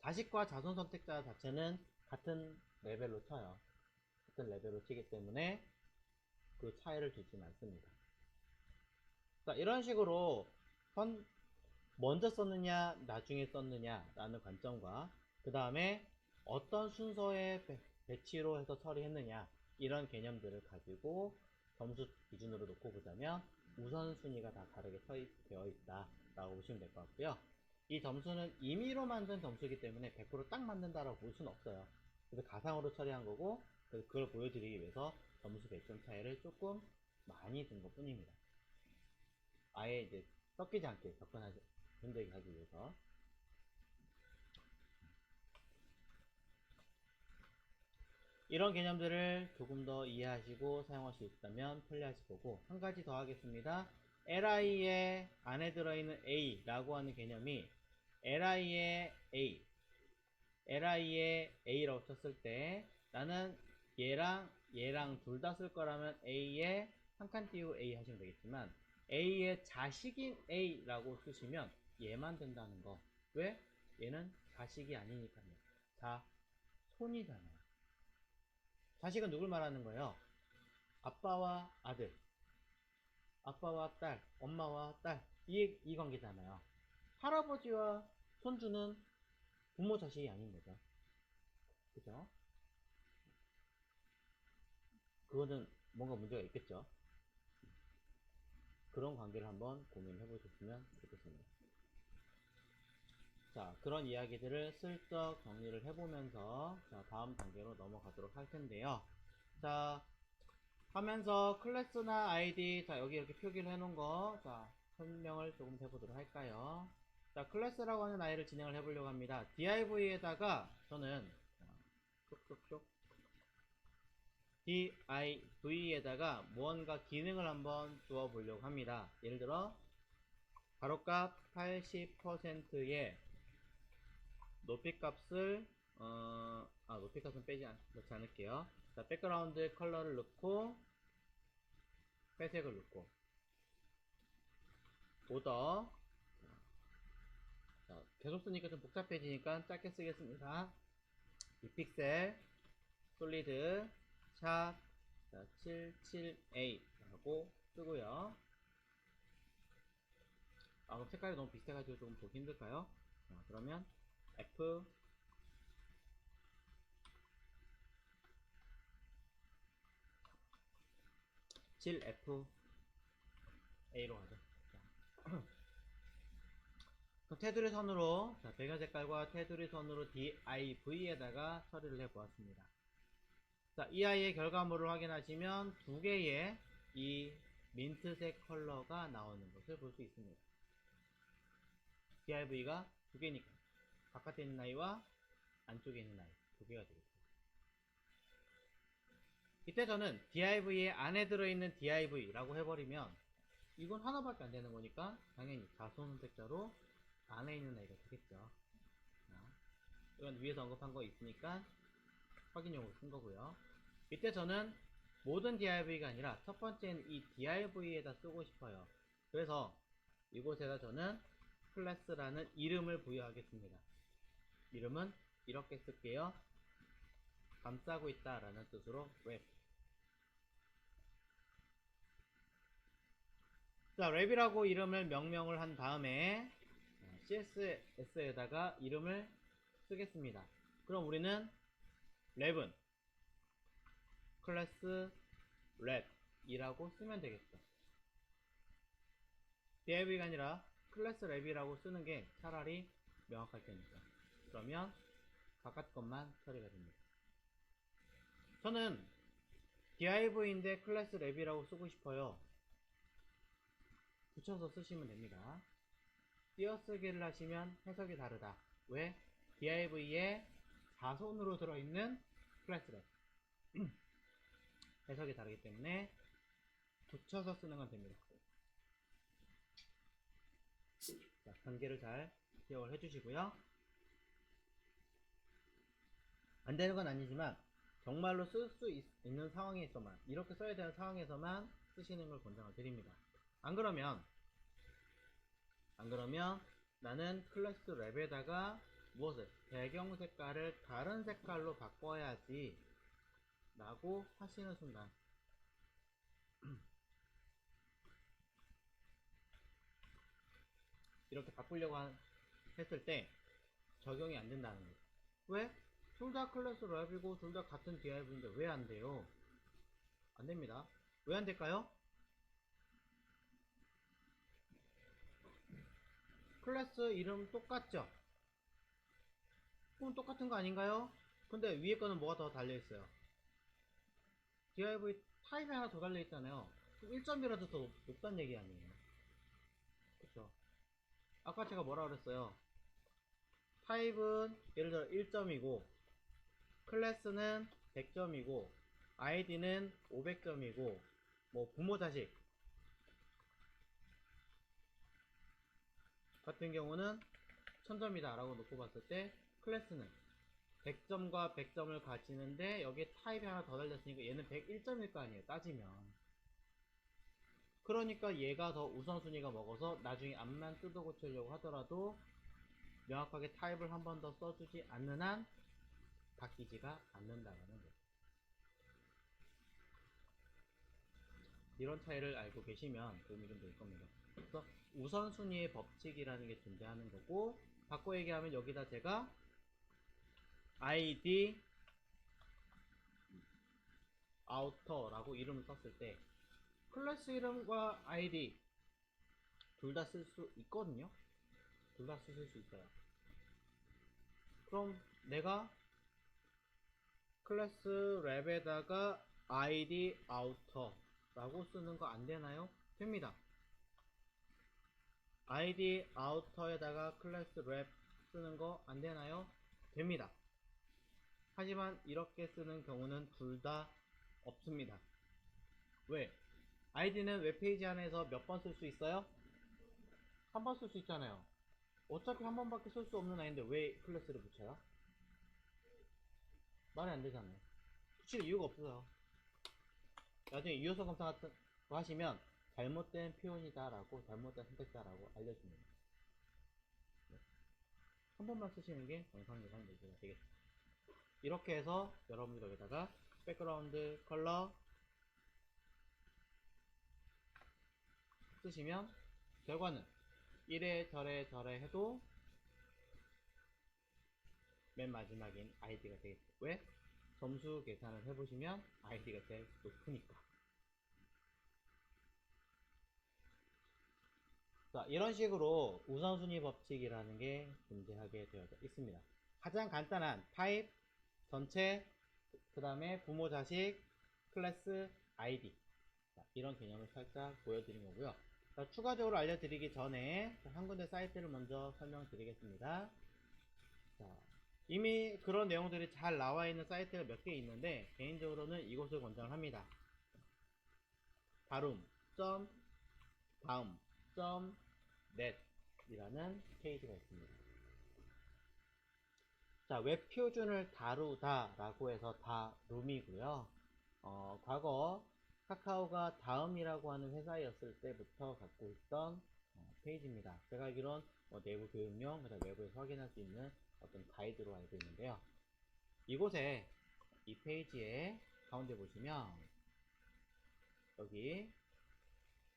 자식과 자손 선택자 자체는 같은 레벨로 쳐요. 같은 레벨로 치기 때문에 그 차이를 두진 않습니다. 자, 이런 식으로 먼저 썼느냐 나중에 썼느냐 라는 관점과 그 다음에 어떤 순서의 배치로 해서 처리했느냐 이런 개념들을 가지고 점수 기준으로 놓고 보자면 우선순위가 다 다르게 되어 있다 라고 보시면 될 것 같고요. 이 점수는 임의로 만든 점수이기 때문에 100%딱 맞는다라고 볼 수는 없어요. 그래서 가상으로 처리한 거고 그걸 보여드리기 위해서 점수 배점 차이를 조금 많이 둔 것 뿐입니다. 아예 이제 섞이지 않게 접근하지 힘들게 하기 위해서. 이런 개념들을 조금 더 이해하시고 사용할 수 있다면 편리하실 거고, 한 가지 더 하겠습니다. li의 안에 들어있는 a라고 하는 개념이 li의 a라고 쳤을 때 나는 얘랑 둘 다 쓸 거라면 a에 한 칸 띄우고 a 하시면 되겠지만 a의 자식인 a라고 쓰시면 얘만 된다는 거. 왜? 얘는 자식이 아니니까요. 자손이잖아요. 자식은 누굴 말하는 거예요? 아빠와 아들, 아빠와 딸, 엄마와 딸, 이 관계잖아요. 할아버지와 손주는 부모 자식이 아닌 거죠. 그죠? 그거는 뭔가 문제가 있겠죠. 그런 관계를 한번 고민해 보셨으면 좋겠습니다. 자, 그런 이야기들을 슬쩍 정리를 해보면서 자, 다음 단계로 넘어가도록 할 텐데요. 자, 하면서 클래스나 아이디, 자, 여기 이렇게 표기를 해놓은 거, 자, 설명을 조금 해보도록 할까요? 자, 클래스라고 하는 아이를 진행을 해보려고 합니다. div에다가 저는 쭉 div에다가 무언가 기능을 한번 주어 보려고 합니다. 예를 들어 가로값 80%의 높이값을 높이값은 넣지 않을게요. 자, 백그라운드 컬러를 넣고 회색을 넣고 오더. 자, 계속 쓰니까 좀 복잡해지니까 짧게 쓰겠습니다. 빅픽셀 솔리드 샵 778 하고 쓰고요. 그럼 색깔이 너무 비슷해가지고 조금 보기 힘들까요? 자, 그러면 F 7FA로 가죠. 테두리 선으로 배경 색깔과 테두리 선으로 div에다가 처리를 해 보았습니다. 자, 이 아이의 결과물을 확인하시면 두 개의 이 민트색 컬러가 나오는 것을 볼 수 있습니다. div가 두 개니까 바깥에 있는 아이와 안쪽에 있는 아이 두 개가 되겠죠. 이때 저는 div의 안에 들어있는 div라고 해버리면 이건 하나밖에 안 되는 거니까 당연히 자손 선택자로 안에 있는 아이가 되겠죠. 이건 위에서 언급한 거 있으니까 확인용으로 쓴 거고요. 이때 저는 모든 div가 아니라 첫 번째는 이 div에다 쓰고 싶어요. 그래서 이곳에다 저는 클래스라는 이름을 부여하겠습니다. 이름은 이렇게 쓸게요. 감싸고 있다 라는 뜻으로 wrap. 자, 랩이라고 이름을 명명을 한 다음에 CSS에다가 이름을 쓰겠습니다. 그럼 우리는 랩은 클래스 랩이라고 쓰면 되겠죠. div가 아니라 클래스 랩이라고 쓰는 게 차라리 명확할 테니까. 그러면 바깥 것만 처리가 됩니다. 저는 div인데 클래스 랩이라고 쓰고 싶어요. 붙여서 쓰시면 됩니다. 띄어쓰기를 하시면 해석이 다르다. 왜? div에 자손으로 들어있는 클래스 랩 해석이 다르기 때문에 붙여서 쓰는 건 됩니다. 자, 단계를 잘 기억을 해주시고요. 안 되는 건 아니지만 정말로 쓸 수 있는 상황에서만, 이렇게 써야 되는 상황에서만 쓰시는 걸 권장을 드립니다. 안 그러면 나는 클래스 랩에다가 무엇을 배경 색깔을 다른 색깔로 바꿔야지 라고 하시는 순간 이렇게 바꾸려고 했을 때 적용이 안 된다는 거예요. 왜? 둘 다 클래스 랩이고 둘 다 같은 div인데 왜 안 돼요? 안 됩니다. 왜 안 될까요? 클래스 이름 똑같죠? 그럼 똑같은 거 아닌가요? 근데 위에 거는 뭐가 더 달려있어요? div 타입이 하나 더 달려있잖아요. 1점이라도 더 높다는 얘기 아니에요? 그쵸? 아까 제가 뭐라 그랬어요? 타입은 예를 들어 1점이고 클래스는 100점이고 아이디는 500점이고 뭐 부모 자식 같은 경우는 1000점이다 라고 놓고 봤을 때 클래스는 100점과 100점을 가지는데 여기에 타입이 하나 더 달렸으니까 얘는 101점일 거 아니에요, 따지면. 그러니까 얘가 더 우선순위가 먹어서 나중에 앞만 뜯어 고치려고 하더라도 명확하게 타입을 한 번 더 써주지 않는 한 바뀌지가 않는다는 거예요. 이런 차이를 알고 계시면 도움이 좀 될 겁니다. 그래서 우선순위의 법칙이라는 게 존재하는 거고, 바꿔 얘기하면 여기다 제가 id outer라고 이름을 썼을 때 클래스 이름과 id 둘 다 쓸 수 있거든요. 둘 다 쓰실 수 있어요. 그럼 내가 클래스 랩에다가 id outer 라고 쓰는 거 안 되나요? 됩니다. id outer에다가 클래스 랩 쓰는 거 안 되나요? 됩니다. 하지만 이렇게 쓰는 경우는 둘 다 없습니다. 왜? id는 웹페이지 안에서 몇 번 쓸 수 있어요? 한 번 쓸 수 있잖아요. 어차피 한 번밖에 쓸 수 없는 아이인데 왜 클래스를 붙여요? 말이 안 되잖아요. 붙일 이유가 없어요. 나중에 유효성 검사 같은 거 하시면 잘못된 표현이다 라고, 잘못된 선택자라고 알려줍니다. 한 번만 쓰시는 게 정상적인 얘기가 되겠죠. 이렇게 해서 여러분들 여기다가 백그라운드 컬러 쓰시면 결과는 이래저래 저래 해도 맨 마지막인 아이디가 되겠죠. 왜? 점수 계산을 해보시면 아이디가 제일 높으니까. 자, 이런 식으로 우선순위 법칙이라는 게 존재하게 되어 있습니다. 가장 간단한 타입, 전체, 그 다음에 부모, 자식, 클래스, 아이디. 자, 이런 개념을 살짝 보여드린 거고요. 자, 추가적으로 알려드리기 전에 한 군데 사이트를 먼저 설명드리겠습니다. 자, 이미 그런 내용들이 잘 나와 있는 사이트가 몇 개 있는데 개인적으로는 이곳을 권장을 합니다. darum.daum.net 이라는 페이지가 있습니다. 자, 웹 표준을 다루다 라고 해서 다룸이고요. 과거 카카오가 다음이라고 하는 회사였을 때부터 갖고 있던 페이지입니다. 제가 알기론 내부 교육용, 그다음 외부에서 확인할 수 있는 어떤 가이드로 알고 있는데요. 이곳에 이 페이지에 가운데 보시면 여기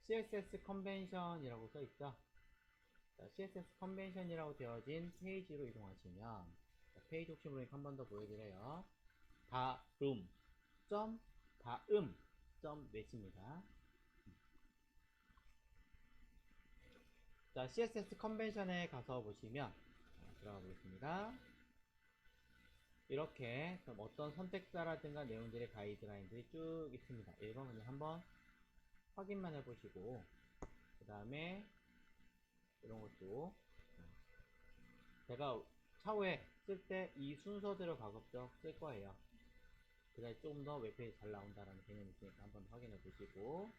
CSS 컨벤션이라고 써 있죠. CSS 컨벤션이라고 되어진 페이지로 이동하시면 페이지 혹시 모르니까 한 번 더 보여드려요. darum.net입니다. 자, CSS 컨벤션에 가서 보시면 들어가 보겠습니다. 이렇게 어떤 선택사라든가 내용들의 가이드라인들이 쭉 있습니다. 이건 그냥 한번 확인만 해보시고 그 다음에 이런 것도 제가 차후에 쓸 때 이 순서대로 가급적 쓸 거예요. 그래야 조금 더 웹페이지 잘 나온다라는 개념이 있으니까 한번 확인해 보시고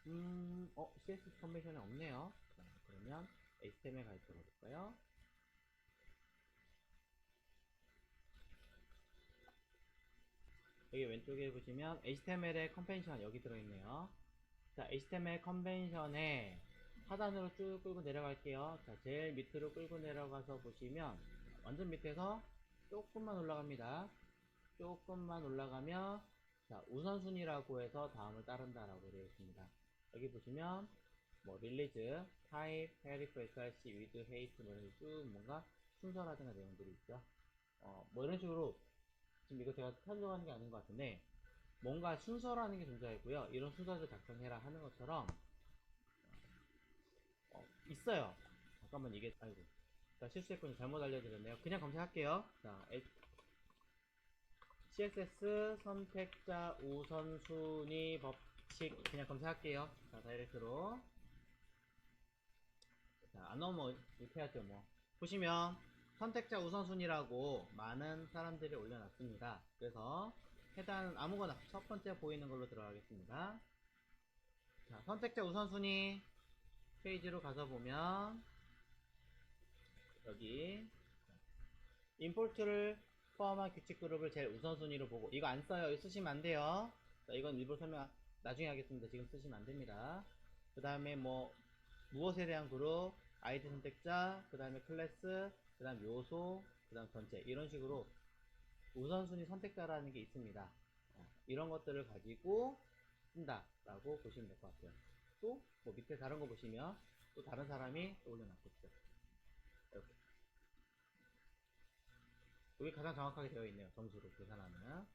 CSS 컨벤션이 없네요. 자, 그러면 HTML 가입 들어볼까요? 여기 왼쪽에 보시면 HTML의 컨벤션 여기 들어있네요. 자, HTML 컨벤션에 하단으로 쭉 끌고 내려갈게요. 자, 제일 밑으로 끌고 내려가서 보시면 완전 밑에서 조금만 올라갑니다. 조금만 올라가면 자, 우선순위라고 해서 다음을 따른다 라고 되어 있습니다. 여기 보시면 뭐 릴리즈, 타입, 헤리프, SRC, 위드, 헤이트 뭐 이런 쭉 뭔가 순서라든가 내용들이 있죠. 뭐 이런 식으로 지금 이거 제가 설명하는 게 아닌 것 같은데 뭔가 순서라는 게 존재하고요. 이런 순서를 작성해라 하는 것처럼 있어요. 잠깐만 이게 아이고 자, 실수했군요. 잘못 알려드렸네요. 그냥 검색할게요. 자, CSS 선택자 우선순위 법칙 그냥 검색할게요. 자, 다이렉트로 자, 안 나오면 이렇게 해야죠. 뭐 보시면 선택자 우선순위라고 많은 사람들이 올려놨습니다. 그래서 해당 아무거나 첫 번째 보이는 걸로 들어가겠습니다. 자, 선택자 우선순위 페이지로 가서 보면 여기 임포트를 포함한 규칙 그룹을 제일 우선순위로 보고 이거 안 써요. 이거 쓰시면 안 돼요. 자, 이건 일부 설명 나중에 하겠습니다. 지금 쓰시면 안 됩니다. 그 다음에 뭐 무엇에 대한 그룹, 아이디 선택자, 그 다음에 클래스, 그 다음 요소, 그 다음 전체 이런 식으로 우선순위 선택자라는 게 있습니다. 이런 것들을 가지고 쓴다 라고 보시면 될 것 같아요. 또 뭐 밑에 다른 거 보시면 또 다른 사람이 또 올려놨겠죠. 이렇게 여기 가장 정확하게 되어 있네요. 점수로 계산하는.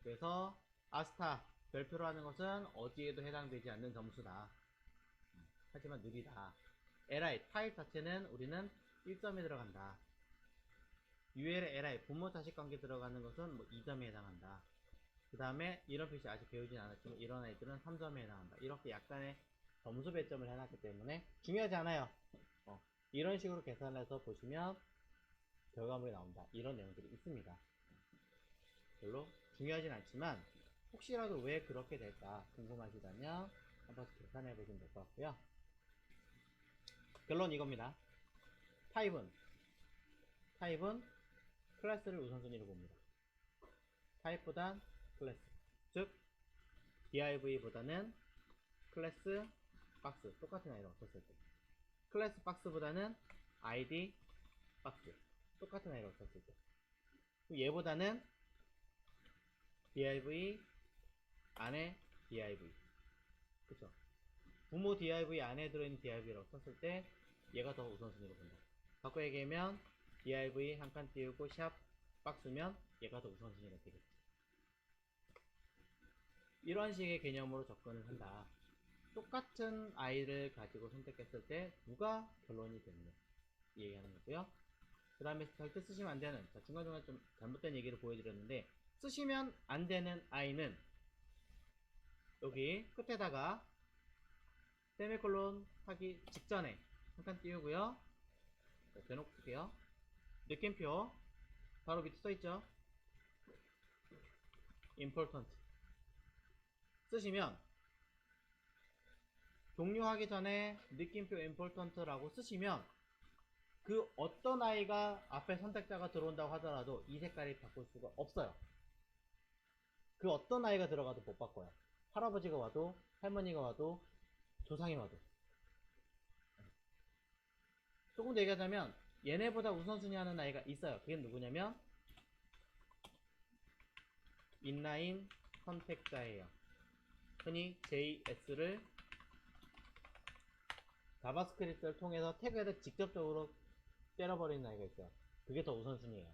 그래서 아스타 별표로 하는 것은 어디에도 해당되지 않는 점수다. 하지만 느리다. li 타입 자체는 우리는 1점에 들어간다. UL의 li 부모 자식 관계 들어가는 것은 뭐 2점에 해당한다. 그 다음에 이런 표시 아직 배우진 않았지만 이런 아이들은 3점에 해당한다. 이렇게 약간의 점수 배점을 해놨기 때문에 중요하지 않아요. 이런 식으로 계산해서 보시면 결과물이 나온다. 이런 내용들이 있습니다. 별로 중요하진 않지만 혹시라도 왜 그렇게 될까 궁금하시다면 한번 계산해 보시면 될 것 같고요. 결론 이겁니다. 타입은 클래스를 우선순위로 봅니다. 타입보단 클래스, 즉 div보다는 클래스 박스, 똑같은 아이를 없었을 때 클래스 박스보다는 id 박스, 똑같은 아이를 없었을 때 얘보다는 div 안에 div, 그쵸? 부모 div 안에 들어있는 div라고 썼을 때 얘가 더 우선순위로 본다. 바꿔 얘기하면 div 한 칸 띄우고 샵 박스면 얘가 더 우선순위가 되겠죠. 이런 식의 개념으로 접근을 한다. 똑같은 아이를 가지고 선택했을 때 누가 결론이 되느냐 이 얘기하는 거고요. 그 다음에 절대 쓰시면 안 되는, 자, 중간중간 좀 잘못된 얘기를 보여드렸는데 쓰시면 안 되는 아이는 여기 끝에다가 세미콜론 하기 직전에 한 칸 띄우고요. 자, 대놓고 쓸게요. 느낌표 바로 밑에 써있죠. important 쓰시면 종료하기 전에 느낌표 important라고 쓰시면 그 어떤 아이가 앞에 선택자가 들어온다고 하더라도 이 색깔이 바꿀 수가 없어요. 그 어떤 아이가 들어가도 못 바꿔요. 할아버지가 와도 할머니가 와도 조상이 와도. 조금 더 얘기하자면 얘네보다 우선순위 하는 아이가 있어요. 그게 누구냐면 인라인 선택자예요. 흔히 JS를 자바스크립트를 통해서 태그를 직접적으로 때려버리는 아이가 있어요. 그게 더 우선순위예요.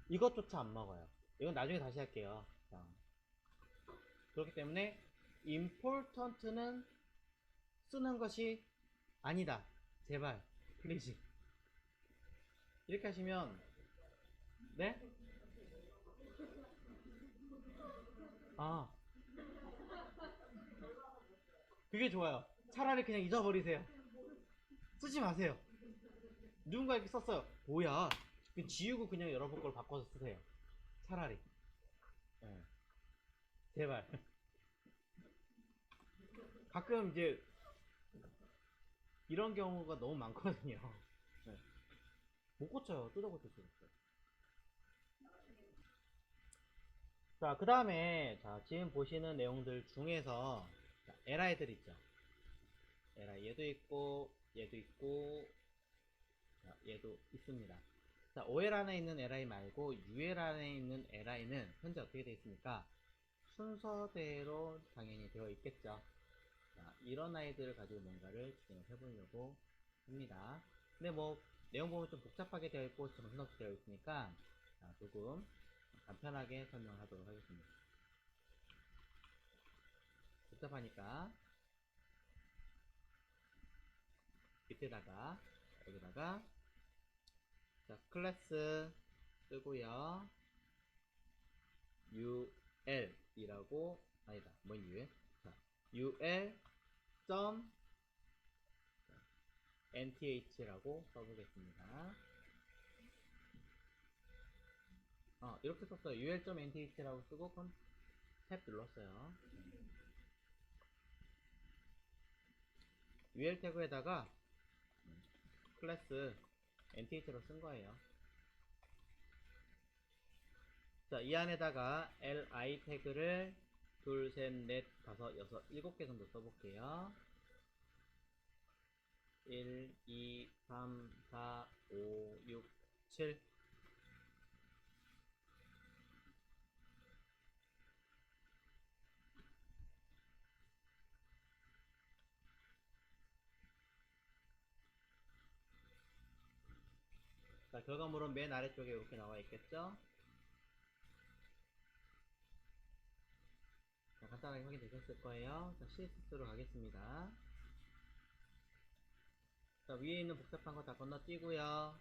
이것조차 안 먹어요. 이건 나중에 다시 할게요. 자, 그렇기 때문에 important는 쓰는 것이 아니다. 제발 플리즈 이렇게 하시면 네? 아 그게 좋아요. 차라리 그냥 잊어버리세요. 쓰지 마세요. 누군가 이렇게 썼어요. 뭐야 지우고 그냥 여러분 걸 바꿔서 쓰세요. 차라리 네. 제발 가끔 이제 이런 경우가 너무 많거든요. 네. 못 고쳐요. 뜯어 고칠 수 있어요. 자, 그 다음에 자 지금 보시는 내용들 중에서 LI들 있죠. LI 얘도 있고 얘도 있고 얘도 있습니다. 자, OL 안에 있는 LI 말고 UL 안에 있는 LI는 현재 어떻게 되어 있습니까? 순서대로 당연히 되어 있겠죠. 자, 이런 아이들을 가지고 뭔가를 진행을 해보려고 합니다. 근데 뭐 내용 보면 좀 복잡하게 되어 있고 정신없이 되어 있으니까 조금 간편하게 설명하도록 하겠습니다. 복잡하니까 밑에다가 여기다가 자, 클래스 쓰고요. UL이라고 아니다. 뭔 UL? 자, UL 점 NTH라고 써보겠습니다. 이렇게 썼어요. UL.NTH라고 쓰고 그럼 탭 눌렀어요. UL 태그에다가 클래스 NTH로 쓴 거예요. 자, 이 안에다가 li 태그를 둘, 셋, 넷, 다섯, 여섯, 일곱 개 정도 써볼게요. 1, 2, 3, 4, 5, 6, 7. 자, 결과물은 맨 아래쪽에 이렇게 나와 있겠죠? 자, 간단하게 확인되셨을 거예요. 자, CSS로 가겠습니다. 자, 위에 있는 복잡한 거 다 건너뛰고요.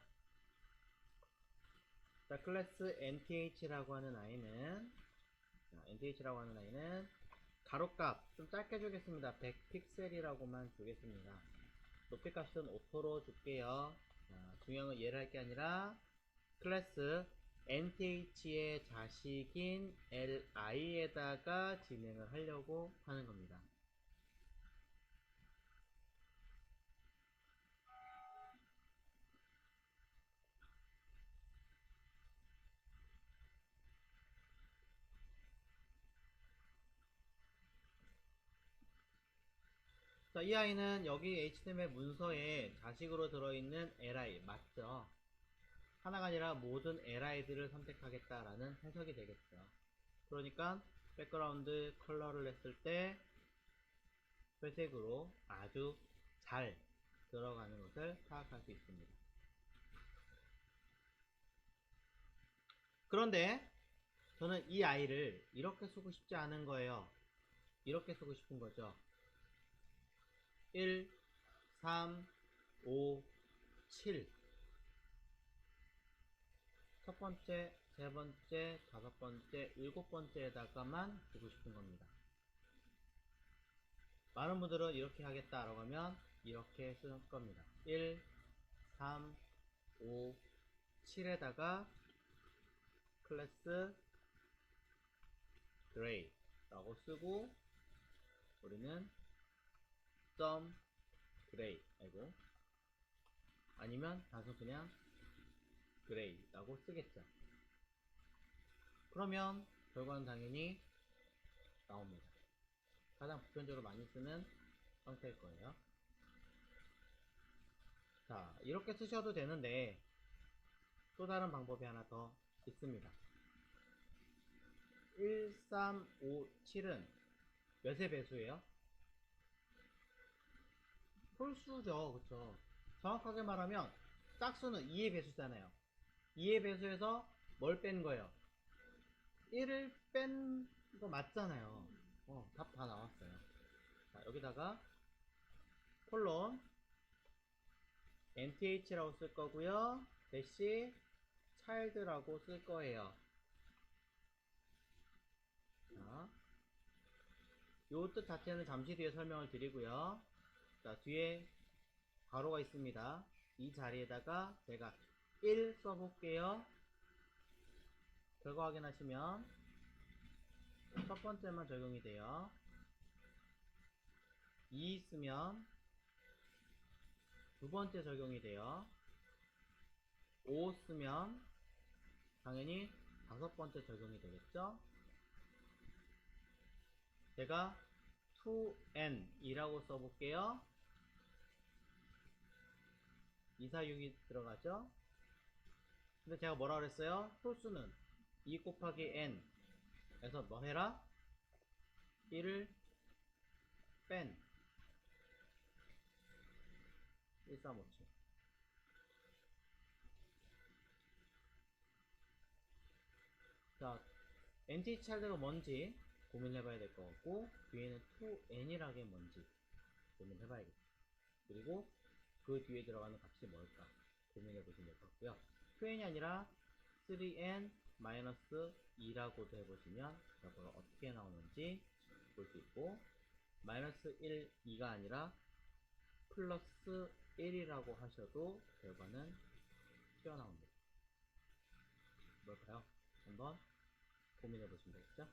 자, 클래스 NTH라고 하는 아이는 가로값 좀 짧게 주겠습니다. 100픽셀이라고만 주겠습니다. 높이값은 오토로 줄게요. 자, 중요한 건 얘를 할 게 아니라 클래스 NTH의 자식인 LI에다가 진행을 하려고 하는 겁니다. 자, 이 아이는 여기 HTML 문서에 자식으로 들어있는 LI 맞죠? 하나가 아니라 모든 LI들을 선택하겠다라는 해석이 되겠죠. 그러니까 백그라운드 컬러를 했을 때 회색으로 아주 잘 들어가는 것을 파악할 수 있습니다. 그런데 저는 이 아이를 이렇게 쓰고 싶지 않은 거예요. 이렇게 쓰고 싶은 거죠. 1, 3, 5, 7. 첫 번째, 세 번째, 다섯 번째, 일곱 번째에다가만 두고 싶은 겁니다. 많은 분들은 이렇게 하겠다라고 하면 이렇게 쓸 겁니다. 1, 3, 5, 7에다가 클래스 gray 라고 쓰고 우리는 점 gray 아니면 단순 그냥 gray 라고 쓰겠죠. 그러면 결과는 당연히 나옵니다. 가장 보편적으로 많이 쓰는 형태일 거예요. 자, 이렇게 쓰셔도 되는데 또 다른 방법이 하나 더 있습니다. 1, 3, 5, 7은 몇의 배수예요? 홀수죠. 그쵸? 정확하게 말하면 짝수는 2의 배수잖아요. 2의 배수에서 뭘 뺀 거예요? 1을 뺀 거 맞잖아요. 답 다 나왔어요. 자, 여기다가 콜론 nth라고 쓸 거고요. 대시 child라고 쓸 거예요. 자, 요 뜻 자체는 잠시 뒤에 설명을 드리고요. 자, 뒤에 가로가 있습니다. 이 자리에다가 제가 1 써볼게요. 결과 확인하시면 첫 번째만 적용이 돼요. 2 쓰면 두 번째 적용이 돼요. 5 쓰면 당연히 다섯 번째 적용이 되겠죠. 제가 2n이라고 써볼게요. 2, 4, 6이 들어가죠? 근데 제가 뭐라 그랬어요? 소수는 2 곱하기 n 에서 뭐 해라? 1을 뺀 1357. 자, nth 차례가 뭔지 고민해봐야 될 것 같고, 뒤에는 2n이라는 게 뭔지 고민해봐야겠다. 그리고 그 뒤에 들어가는 값이 뭘까 고민해보시면 될 것 같고요. 2n이 아니라 3n-2라고도 해보시면 결과가 어떻게 나오는지 볼 수 있고, 마이너스 1, 2가 아니라 플러스 1이라고 하셔도 결과는 튀어나옵니다. 뭘까요? 한번 고민해보시면 되겠죠?